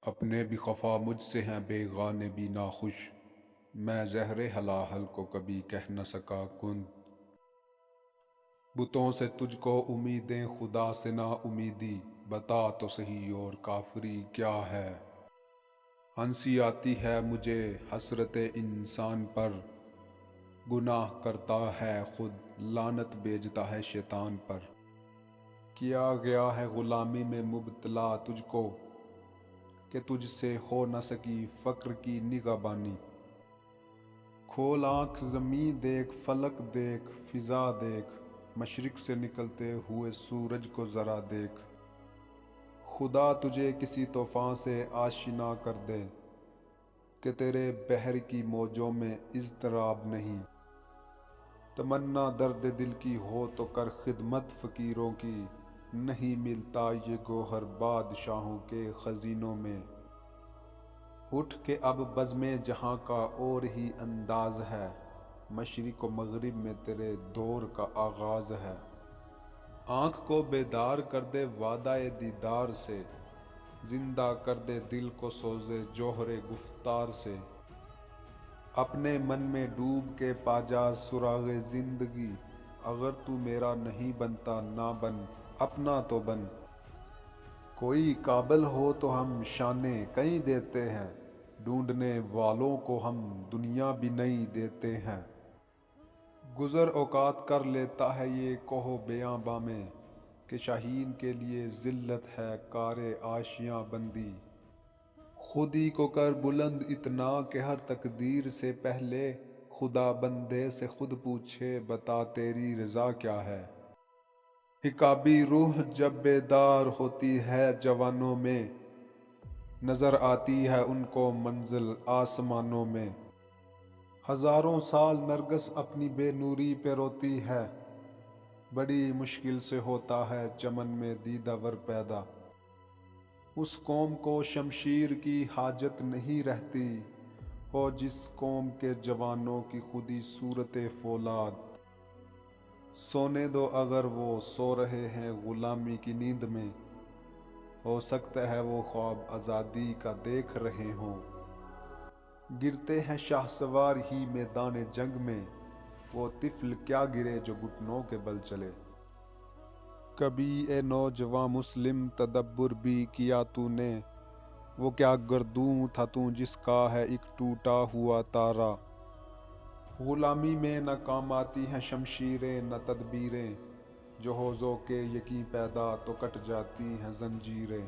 اپنے بھی خفا مجھ سے ہیں بیگانے بھی ناخوش، میں زہر ہلاہل کو کبھی کہہ نہ سکا کن۔ بتوں سے تجھ کو امیدیں خدا سے نا امیدی، بتا تو صحیح اور کافری کیا ہے۔ ہنسی آتی ہے مجھے حسرت انسان پر، گناہ کرتا ہے خود لعنت بھیجتا ہے شیطان پر۔ کیا گیا ہے غلامی میں مبتلا تجھ کو، کہ تجھ سے ہو نہ سکی فقر کی نگہبانی۔ کھول آنکھ زمیں دیکھ، فلک دیکھ، فضا دیکھ، مشرق سے نکلتے ہوئے سورج کو ذرا دیکھ۔ خدا تجھے کسی طوفان سے آشنا کر دے، کہ تیرے بحر کی موجوں میں اضطراب نہیں۔ تمنا درد دل کی ہو تو کر خدمت فقیروں کی، نہیں ملتا یہ گوہر بادشاہوں کے خزینوں میں۔ اٹھ کے اب بزم جہاں کا اور ہی انداز ہے، مشرق و مغرب میں تیرے دور کا آغاز ہے۔ آنکھ کو بیدار کر دے وعدہ دیدار سے، زندہ کر دے دل کو سوز جوہر گفتار سے۔ اپنے من میں ڈوب کے پا جا سراغ زندگی، اگر تو میرا نہیں بنتا نہ بن، اپنا تو بن۔ کوئی قابل ہو تو ہم شانے کہیں دیتے ہیں، ڈھونڈنے والوں کو ہم دنیا بھی نہیں دیتے ہیں۔ گزر اوقات کر لیتا ہے یہ کوہ بیاباں میں، کہ شاہین کے لیے ذلت ہے کار آشیاں بندی۔ خود ہی کو کر بلند اتنا کہ ہر تقدیر سے پہلے خدا بندے سے خود پوچھے بتا تیری رضا کیا ہے۔ عقابی روح جب بیدار ہوتی ہے جوانوں میں، نظر آتی ہے ان کو منزل آسمانوں میں۔ ہزاروں سال نرگس اپنی بے نوری پہ روتی ہے، بڑی مشکل سے ہوتا ہے چمن میں دیدہ ور پیدا۔ اس قوم کو شمشیر کی حاجت نہیں رہتی، ہو جس قوم کے جوانوں کی خودی صورت فولاد۔ سونے دو اگر وہ سو رہے ہیں غلامی کی نیند میں، ہو سکتا ہے وہ خواب آزادی کا دیکھ رہے ہوں۔ گرتے ہیں شاہسوار ہی میدان جنگ میں، وہ طفل کیا گرے جو گھٹنوں کے بل چلے۔ کبھی اے نوجواں مسلم تدبر بھی کیا تو نے، وہ کیا گردوں تھا تو جس کا ہے ایک ٹوٹا ہوا تارا۔ غلامی میں نہ کام آتی ہیں شمشیریں نہ تدبیریں، جو ہو ذوق یقین پیدا تو کٹ جاتی ہیں زنجیریں۔